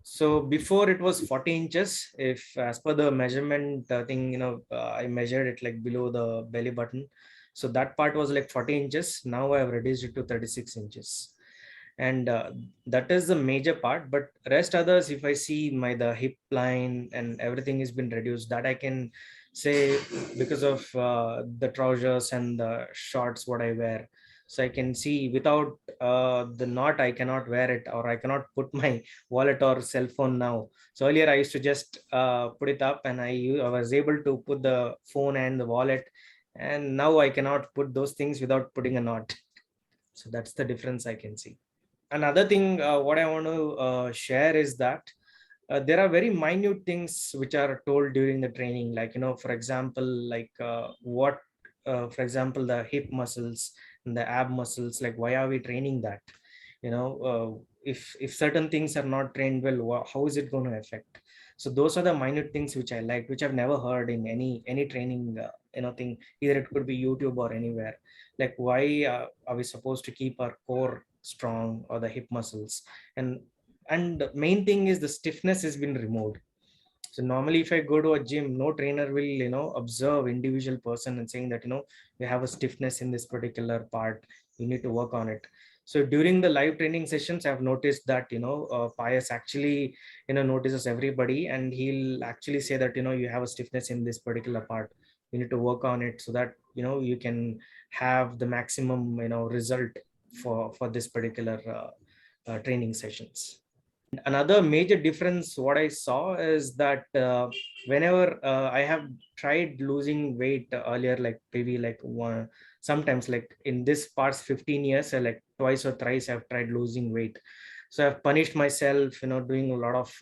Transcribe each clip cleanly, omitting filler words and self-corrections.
So before it was 40 inches. If as per the measurement thing, I measured it like below the belly button. So that part was like 40 inches. Now I have reduced it to 36 inches. And that is the major part. But rest others, if I see the hip line and everything has been reduced, that I can say because of the trousers and the shorts what I wear. So I can see without the knot, I cannot wear it, or I cannot put my wallet or cell phone now. So earlier I used to just put it up, and I was able to put the phone and the wallet, and now I cannot put those things without putting a knot. So that's the difference I can see. Another thing what I want to share is that there are very minute things which are told during the training, like for example, like what for example, the hip muscles and the ab muscles, like why are we training that? If certain things are not trained well, how is it going to affect? So those are the minute things which I like, which I've never heard in any training thing. Either it could be YouTube or anywhere. Like why are we supposed to keep our core strong, or the hip muscles? And the main thing is the stiffness has been removed. So normally if I go to a gym, no trainer will observe individual person and saying that you have a stiffness in this particular part, you need to work on it. So during the live training sessions, I've noticed that Pius actually notices everybody, and he'll actually say that you have a stiffness in this particular part, you need to work on it, so that you can have the maximum result for this particular training sessions. Another major difference what I saw is that whenever I have tried losing weight earlier, like maybe like one, sometimes like in this past 15 years, like twice or thrice I've tried losing weight. So I've punished myself, doing a lot of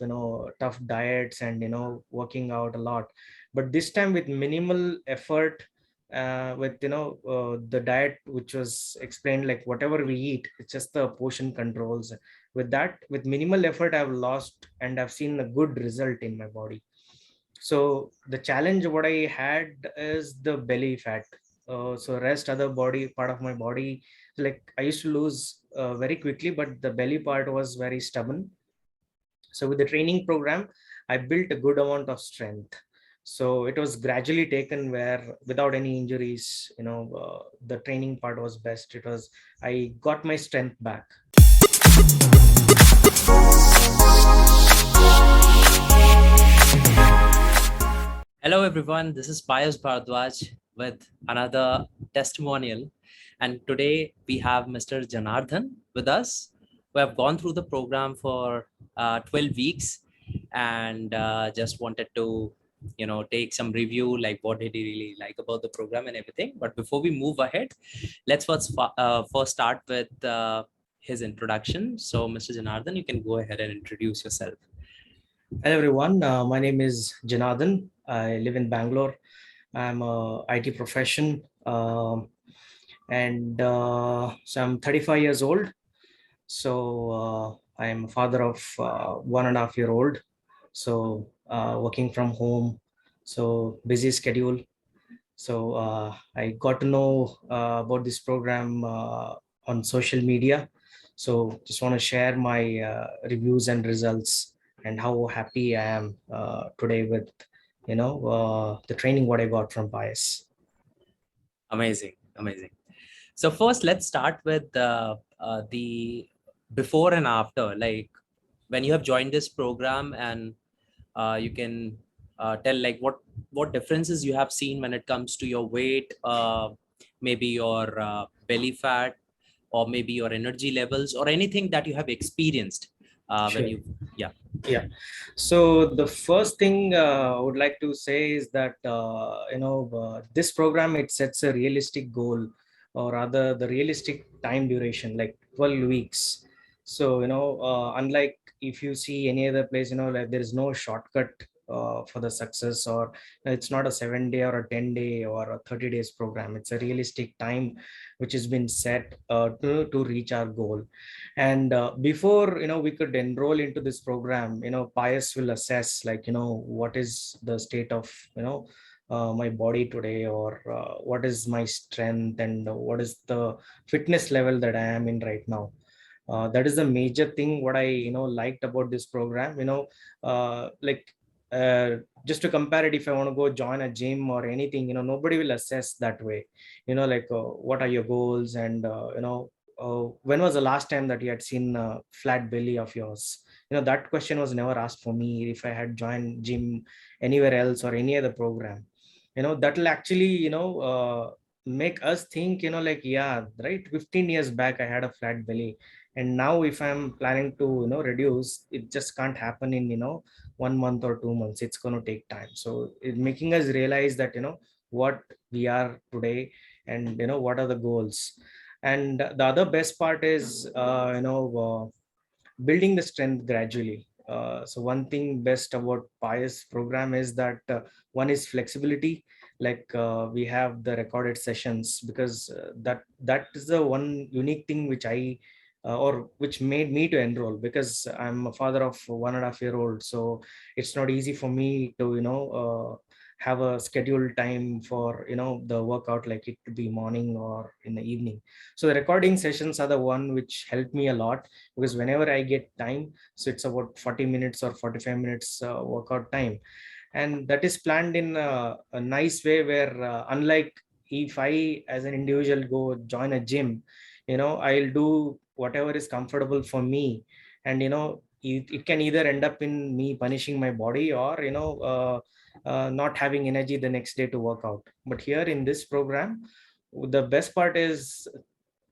tough diets and working out a lot. But this time with minimal effort, with the diet which was explained, like whatever we eat, it's just the portion controls. With that, with minimal effort, I've lost and I've seen a good result in my body. So the challenge what I had is the belly fat. So rest other body part of my body, like I used to lose very quickly, but the belly part was very stubborn. So with the training program, I built a good amount of strength. So it was gradually taken where without any injuries, the training part was best. It was, I got my strength back. Hello, everyone. This is Pius Bharadwaj with another testimonial. And today we have Mr. Janardhan with us, who have gone through the program for 12 weeks and just wanted to, take some review, like what did he really like about the program and everything. But before we move ahead, let's first start with his introduction. So, Mr. Janardhan, you can go ahead and introduce yourself. Hello everyone, my name is Janardhan. I live in Bangalore. I'm a IT profession, and so I'm 35 years old. So I'm a father of 1.5 year old. So working from home, so busy schedule. So I got to know about this program on social media. So just want to share my reviews and results, and how happy I am today with the training what I got from Bias. Amazing, amazing. So first, let's start with the before and after, like when you have joined this program, and you can tell like what differences you have seen when it comes to your weight, maybe your belly fat, or maybe your energy levels, or anything that you have experienced when Sure. you, yeah. Yeah. So the first thing I would like to say is that this program, it sets a realistic goal, or rather the realistic time duration, like 12 weeks. So unlike if you see any other place, like there is no shortcut for the success, or it's not a 7 day or a 10 day or a 30 days program. It's a realistic time which has been set to reach our goal. And before we could enroll into this program, Pius will assess, like what is the state of my body today, or what is my strength, and what is the fitness level that I am in right now. That is the major thing what I liked about this program. Like uh, just to compare it, if I want to go join a gym or anything, nobody will assess that way. Like what are your goals, and when was the last time that you had seen a flat belly of yours? That question was never asked for me if I had joined gym anywhere else or any other program. That will actually make us think, like, yeah, right, 15 years back I had a flat belly, and now if I'm planning to reduce, it just can't happen in 1 month or 2 months. It's going to take time. So it making us realize that what we are today, and what are the goals. And the other best part is building the strength gradually. So one thing best about pious program is that one is flexibility. Like we have the recorded sessions, because that is the one unique thing which I or which made me to enroll, because I'm a father of 1.5-year-old. So it's not easy for me to have a scheduled time for the workout, like it could be morning or in the evening. So the recording sessions are the one which helped me a lot, because whenever I get time, so it's about 40 minutes or 45 minutes workout time, and that is planned in a nice way, where unlike if I as an individual go join a gym, I'll do whatever is comfortable for me. And it can either end up in me punishing my body, or not having energy the next day to work out. But here in this program, the best part is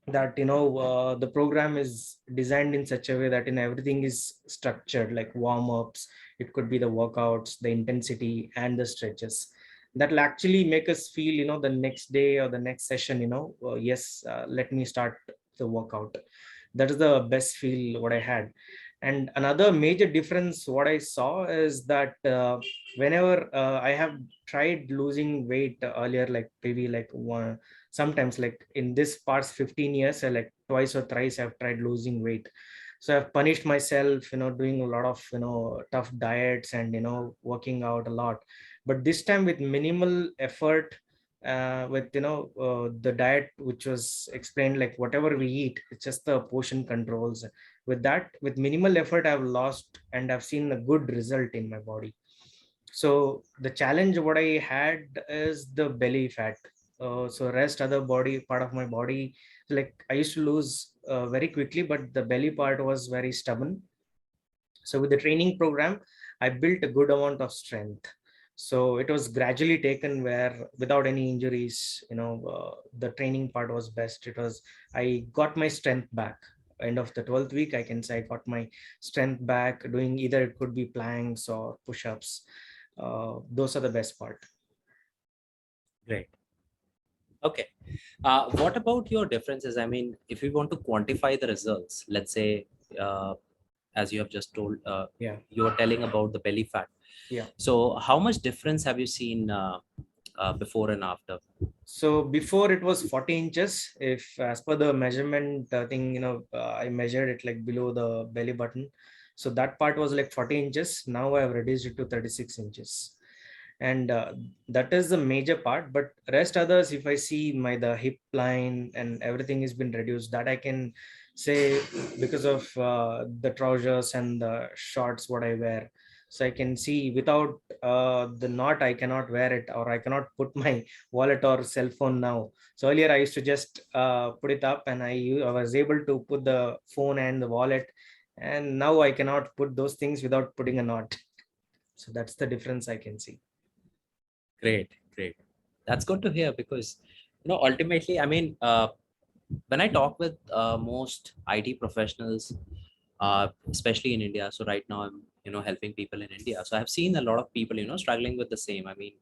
that the program is designed in such a way that everything is structured, like warm-ups, it could be the workouts, the intensity, and the stretches that will actually make us feel the next day or the next session, yes, let me start the workout. That is the best feel what I had. And another major difference what I saw is that whenever I have tried losing weight earlier, like maybe like one, sometimes like in this past 15 years, I like twice or thrice I've tried losing weight. So I've punished myself, doing a lot of tough diets, and working out a lot. But this time with minimal effort, with the diet which was explained, like whatever we eat, it's just the portion controls. With that, with minimal effort, I've lost and I've seen a good result in my body. So the challenge what I had is the belly fat. So rest other body part of my body, like I used to lose very quickly, but the belly part was very stubborn. So with the training program, I built a good amount of strength. So it was gradually taken, where without any injuries, the training part was best. It was, I got my strength back. End of the 12th week, I can say I got my strength back doing either it could be planks or push-ups. Those are the best part. Great. Okay. What about your differences? I mean, if we want to quantify the results, let's say, as you have just told, Yeah. you were telling about the belly fat. Yeah. So how much difference have you seen before and after? So before it was 40 inches. If as per the measurement thing, I measured it like below the belly button. So that part was like 40 inches. Now I have reduced it to 36 inches. And that is the major part. But rest others, if I see my the hip line and everything has been reduced, that I can say because of the trousers and the shorts what I wear. So I can see without the knot, I cannot wear it, or I cannot put my wallet or cell phone now. So earlier I used to just put it up, and I was able to put the phone and the wallet, and now I cannot put those things without putting a knot. So that's the difference I can see. Great, great. That's good to hear because, ultimately, I mean, when I talk with most IT professionals, especially in India, so right now I'm, helping people in India. So I've seen a lot of people, struggling with the same. I mean,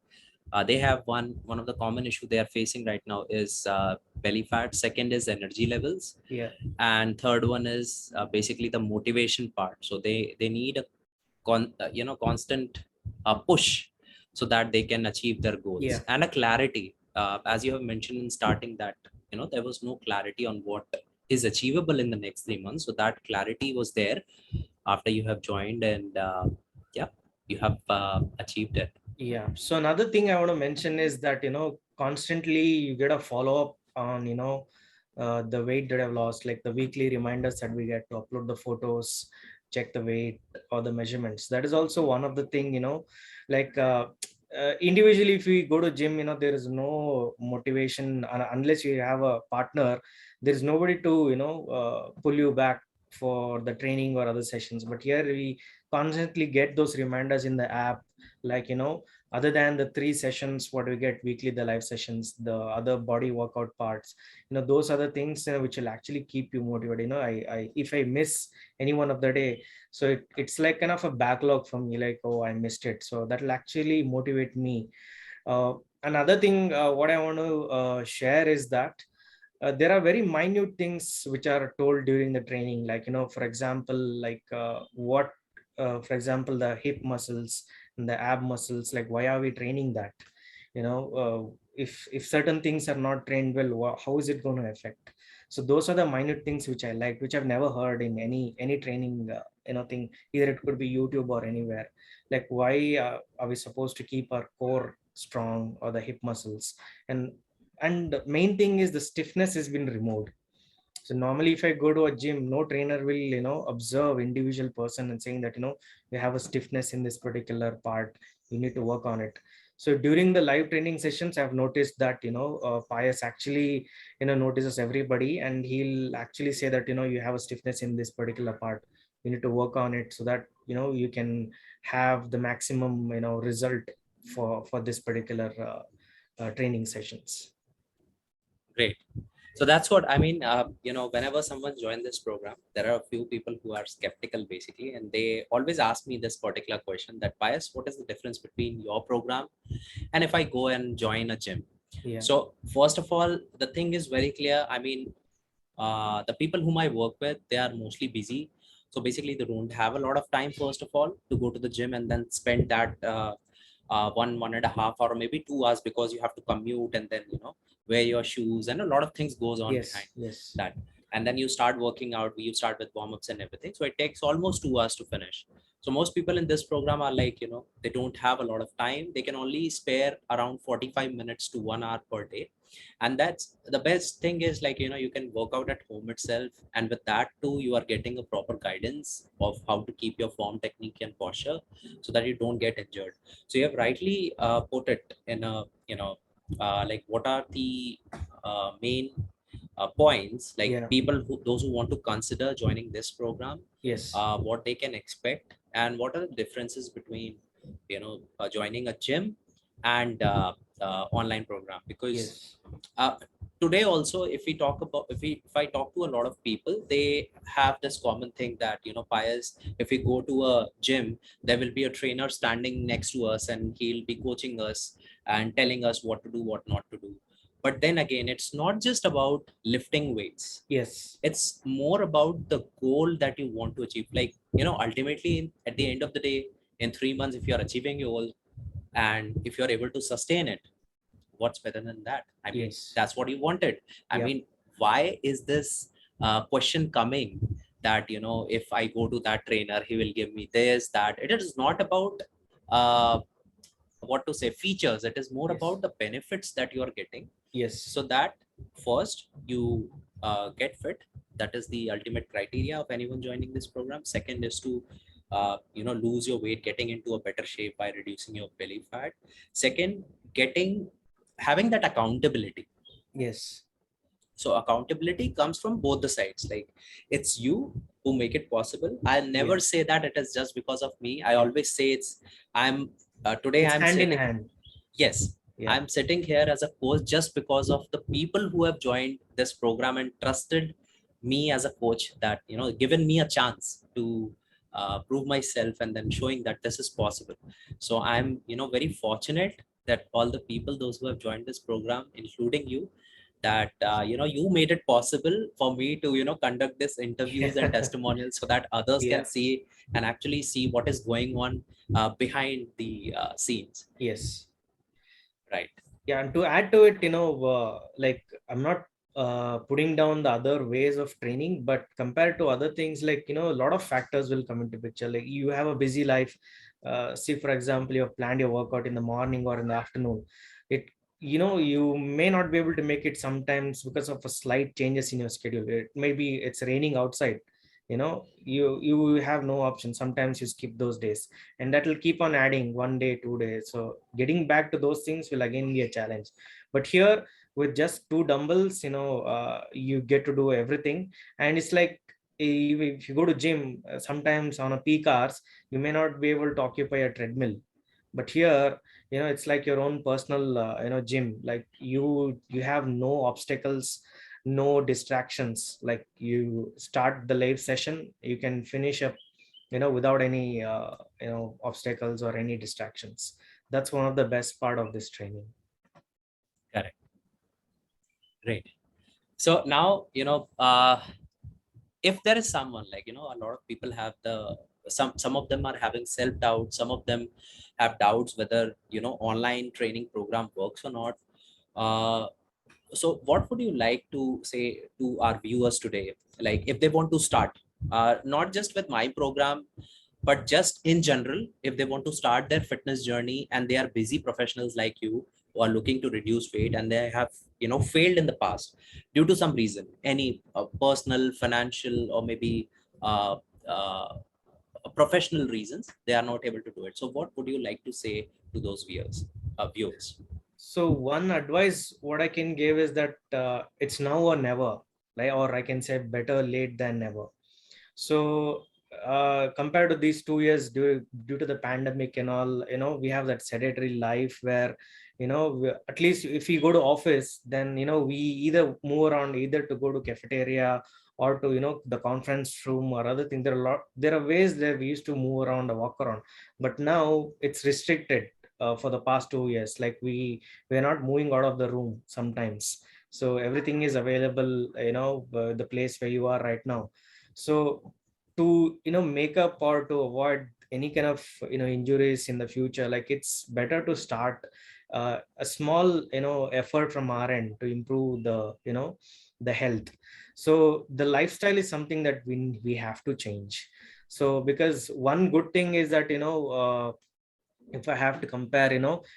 they have one of the common issue they are facing right now is belly fat. Second is energy levels, Yeah. and third one is basically the motivation part. So they need a constant push so that they can achieve their Yeah. goals and a clarity, as you have mentioned in starting that there was no clarity on what is achievable in the next 3 months. So that clarity was there after you have joined, and yeah, you have achieved it. Yeah. So another thing I want to mention is that constantly you get a follow up on the weight that I've lost, like the weekly reminders that we get to upload the photos, check the weight or the measurements. That is also one of the thing, like individually, if we go to gym, there is no motivation unless you have a partner. There is nobody to, pull you back for the training or other sessions. But here we constantly get those reminders in the app, like, other than the 3 sessions what we get weekly, the live sessions, the other body workout parts, those are the things which will actually keep you motivated. I if I miss any one of the day, so it's like kind of a backlog for me, like, oh, I missed it, so that will actually motivate me. Another thing what I want to share is that there are very minute things which are told during the training, like, for example, like for example, the hip muscles and the ab muscles, like why are we training that? If certain things are not trained well, how is it going to affect? So those are the minute things which I like, which I've never heard in any training thing, either it could be YouTube or anywhere. Like, why are we supposed to keep our core strong, or the hip muscles? And the main thing is the stiffness has been removed. So normally if I go to a gym, no trainer will observe individual person and saying that you have a stiffness in this particular part, you need to work on it. So during the live training sessions, I've noticed that Pius actually notices everybody, and he'll actually say that you have a stiffness in this particular part, you need to work on it, so that you can have the maximum result for this particular training sessions. Great. So that's what I mean. Whenever someone joins this program, there are a few people who are skeptical basically, and they always ask me this particular question: that Pius, what is the difference between your program and if I go and join a gym? Yeah. So first of all, the thing is very clear. I mean, the people whom I work with, they are mostly busy. So basically, they don't have a lot of time, first of all, to go to the gym and then spend that 1.5 hour or maybe 2 hours, because you have to commute and then, wear your shoes, and a lot of things goes on behind Yes, yes. that. And then you start working out, you start with warm-ups and everything. So it takes almost 2 hours to finish. So most people in this program are like, they don't have a lot of time. They can only spare around 45 minutes to 1 hour per day. And that's the best thing is, like, you can work out at home itself, and with that too you are getting a proper guidance of how to keep your form, technique and posture, so that you don't get injured. So you have rightly put it in a, like, what are the main points, like Yeah. people who, those who want to consider joining this program, Yes. what they can expect, and what are the differences between, joining a gym and online program. Because Yes. uh, today also, if we talk about, if I talk to a lot of people, they have this common thing that, Pius, if we go to a gym, there will be a trainer standing next to us and he'll be coaching us and telling us what to do, what not to do. But then again, it's not just about lifting weights. Yes. It's more about the goal that you want to achieve. Like, ultimately, at the end of the day, in 3 months, if you're achieving your goal and if you're able to sustain it, what's better than that? I mean, Yes. that's what you wanted. I Yep. mean, why is this question coming that, if I go to that trainer, he will give me this, that? It is not about uh, what to say, features. It is more Yes. about the benefits that you are getting. Yes. So that first you get fit. That is the ultimate criteria of anyone joining this program. Second is to lose your weight, getting into a better shape by reducing your belly fat. Second, getting having that accountability. Yes. So accountability comes from both the sides. Like, it's you who make it possible. I Yeah. never say that it is just because of me. I Yeah. always say it's, I'm today It's I'm hand in sitting, hand. yes, Yeah. I'm sitting here as a coach just because of the people who have joined this program and trusted me as a coach, that, given me a chance to prove myself and then showing that this is possible. So I'm, very fortunate that all the people, those who have joined this program, including you, that you made it possible for me to, conduct this interviews and Yeah. testimonials, so that others can Yeah. see and actually see what is going on behind the scenes. Yes. Right. Yeah, and to add to it, like, I'm not putting down the other ways of training, but compared to other things, like, a lot of factors will come into picture. Like, you have a busy life. See, for example, you have planned your workout in the morning or in the afternoon. It you may not be able to make it sometimes because of a slight changes in your schedule. Maybe it's raining outside, you have no option. Sometimes you skip those days, and that will keep on adding 1 day 2 days. So getting back to those things will again be a challenge. But here, with just two dumbbells, you get to do everything. And it's like, if you go to gym, sometimes on a peak hours, you may not be able to occupy a treadmill. But here, it's like your own personal gym. Like, you have no obstacles, no distractions. Like, you start the live session, you can finish up without any obstacles or any distractions. That's one of the best part of this training. Correct. Great. So now, if there is someone, like, a lot of people have some of them are having self doubt, some of them have doubts whether, online training program works or not. uh, so what would you like to say to our viewers today, like if they want to start, not just with my program, but just in general, if they want to start their fitness journey and they are busy professionals like you who are looking to reduce weight, and they have, failed in the past due to some reason, any personal, financial, or maybe uh, uh, professional reasons, they are not able to do it. So what would you like to say to those viewers? So one advice what I can give is that it's now or never, like, or I can say better late than never. So compared to these 2 years, due to the pandemic and all, we have that sedentary life where, at least if we go to office, then we either move around, either to go to cafeteria or to the conference room or other thing. There are ways that we used to move around or walk around, but now it's restricted. For the past 2 years, like, we're not moving out of the room sometimes. So everything is available, the place where you are right now. So to make up or to avoid any kind of injuries in the future, like, it's better to start a small effort from our end to improve the health. So the lifestyle is something that we have to change. So because one good thing is that if I have to compare,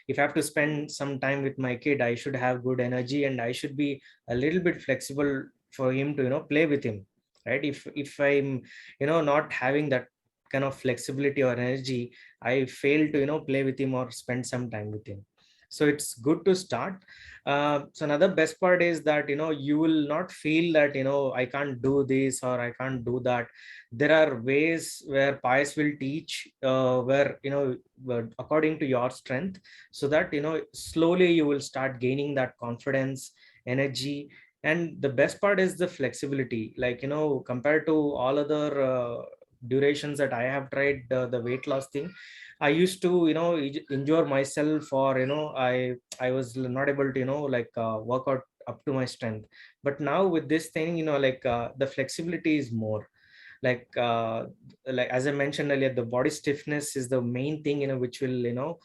if I have to spend some time with my kid, I should have good energy, and I should be a little bit flexible for him to play with him, right? If I'm not having that kind of flexibility or energy, I fail to play with him or spend some time with him. So it's good to start. So another best part is that you will not feel that I can't do this or I can't do that. There are ways where pies will teach, where according to your strength, so that slowly you will start gaining that confidence, energy. And the best part is the flexibility. Like, compared to all other durations that I have tried, the weight loss thing, I used to injure myself, or I was not able to like work out up to my strength. But now with this thing, like, the flexibility is more. Like as I mentioned earlier, the body stiffness is the main thing, which will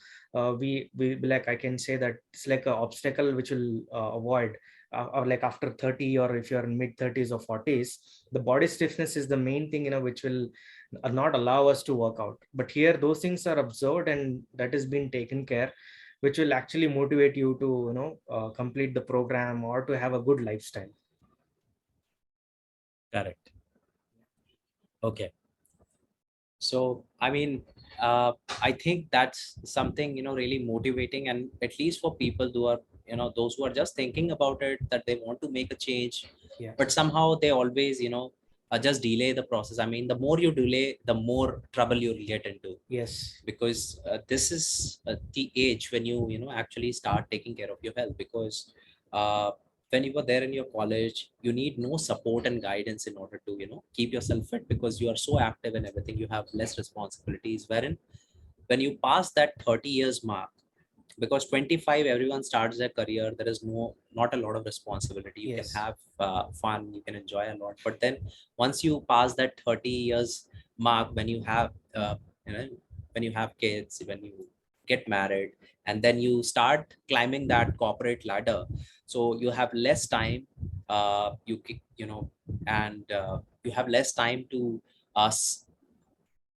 we like, I can say that it's like an obstacle which will avoid, or like after 30, or if you're in mid 30s or 40s, the body stiffness is the main thing, which will not allow us to work out. But here those things are observed, and that has been taken care, which will actually motivate you to complete the program or to have a good lifestyle. Correct. Okay. So, I mean, I think that's something, really motivating, and at least for people who are, those who are just thinking about it, that they want to make a change, Yeah. but somehow they always, just delay the process. I mean, the more you delay, the more trouble you'll get into, Yes. because this is the age when you actually start taking care of your health. Because uh, when you were there in your college, you need no support and guidance in order to keep yourself fit, because you are so active and everything, you have less responsibilities. Wherein when you pass that 30 years mark, because 25 everyone starts their career, there is not a lot of responsibility, you can Yes. have fun, you can enjoy a lot. But then once you pass that 30 years mark, when you have you know when you have kids, when you get married, and then you start climbing that corporate ladder, so you have less time, and you have less time to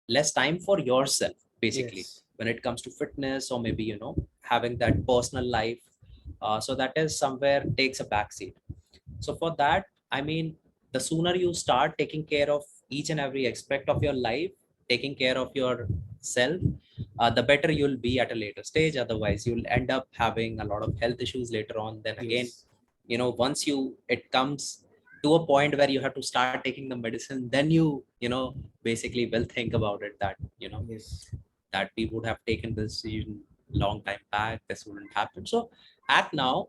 less time for yourself, basically, Yes. when it comes to fitness, or maybe having that personal life. So that is somewhere takes a backseat. So for that, I mean, the sooner you start taking care of each and every aspect of your life, taking care of yourself, the better you'll be at a later stage. Otherwise, you'll end up having a lot of health issues later on. Then again, Yes. once it comes to a point where you have to start taking the medicine, then you basically will think about it that, Yes. that we would have taken this decision long time back, this wouldn't happen. So act now,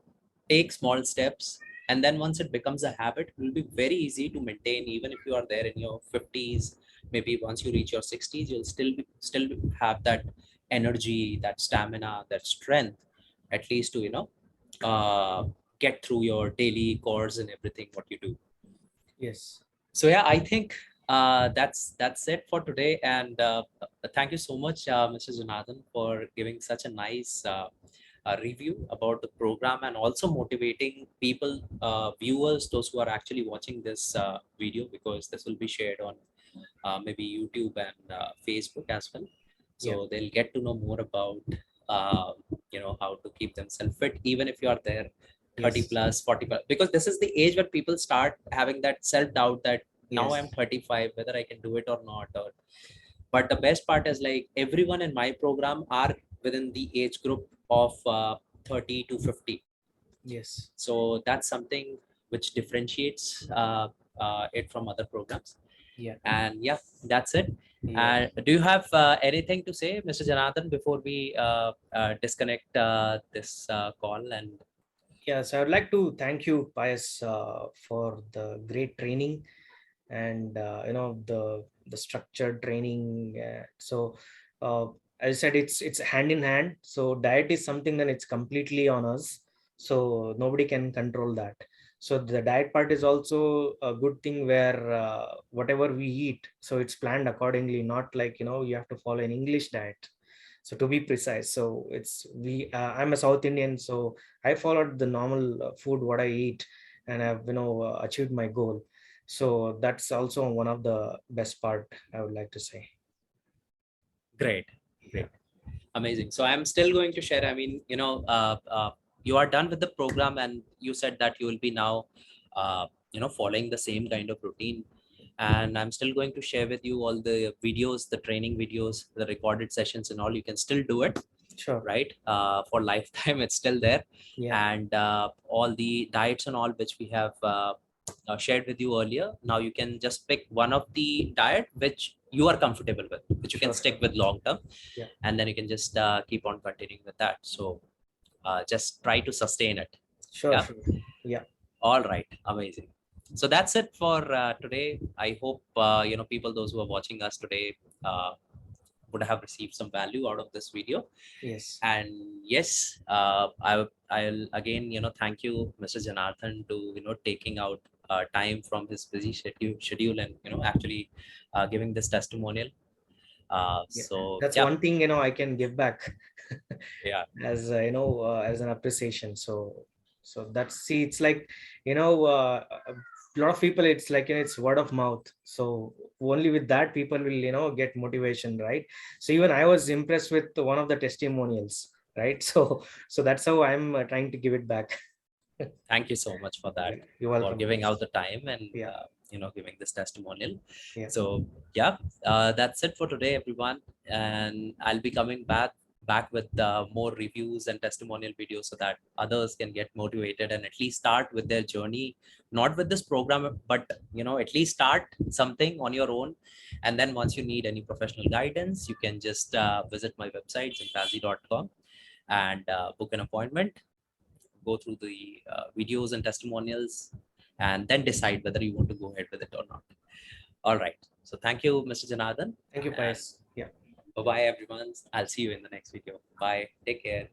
take small steps, and then once it becomes a habit, it will be very easy to maintain. Even if you are there in your 50s, maybe once you reach your 60s, you'll still have that energy, that stamina, that strength, at least to uh, get through your daily chores and everything what you do. Yes. So yeah, I think that's it for today. And thank you so much, Mr. Janardhan, for giving such a nice review about the program, and also motivating people, viewers, those who are actually watching this video, because this will be shared on maybe YouTube and Facebook as well. Yeah. So they'll get to know more about uh, how to keep themselves fit, even if you are there 30 Yes. plus 40 plus, because this is the age where people start having that self doubt that now I'm Yes. 35, whether I can do it or not. Or but the best part is, like, everyone in my program are within the age group of 30 to 50. Yes. So that's something which differentiates it from other programs. Yeah. And yeah, that's it. Yeah. Do you have anything to say, Mr. Janardhan, before we disconnect this call? And Yes, I would like to thank you, Pius, for the great training and the structured training. Uh, as I said, it's hand in hand. So diet is something that it's completely on us. So nobody can control that. So the diet part is also a good thing where whatever we eat, so it's planned accordingly, not like you have to follow an English diet. So to be precise, so it's we. I'm a South Indian, so I followed the normal food what I eat, and I've achieved my goal. So that's also one of the best part I would like to say. great, Yeah. great, amazing. So I'm still going to share. I mean, you are done with the program, and you said that you will be now, following the same kind of routine. And I'm still going to share with you all the videos, the training videos, the recorded sessions, and all. You can still do it, Sure. right? For lifetime, it's still there. Yeah. And all the diets and all which we have shared with you earlier, now you can just pick one of the diet which you are comfortable with, which you can Sure. stick Sure. with long term, Yeah. and then you can just keep on continuing with that. So just try to sustain it. Sure. Yeah. Sure. Yeah. All right, amazing. So that's it for today. I hope people, those who are watching us today, uh, would have received some value out of this video. Yes. And yes, I'll again thank you, Mr. Janardhan, to taking out time from his busy schedule, and actually giving this testimonial. Yeah. So That's yeah, one thing I can give back yeah, as as an appreciation. So that's, see, it's like a lot of people, it's like it's word of mouth. So only with that people will get motivation, right? So even I was impressed with one of the testimonials, right? So that's how I'm trying to give it back. thank you so much for that, Yeah, you're for welcome, giving out guys. the time, and Yeah. giving this testimonial. Yeah. So yeah, that's it for today, everyone. And I'll be coming back with more reviews and testimonial videos, so that others can get motivated and at least start with their journey, not with this program, but at least start something on your own. And then once you need any professional guidance, you can just visit my website, gympanzie.com, and book an appointment, go through the videos and testimonials, and then decide whether you want to go ahead with it or not. All right. So thank you, Mr. Janardhan. Thank you, And Pius. Yeah. bye bye, everyone. I'll see you in the next video. Bye. Take care.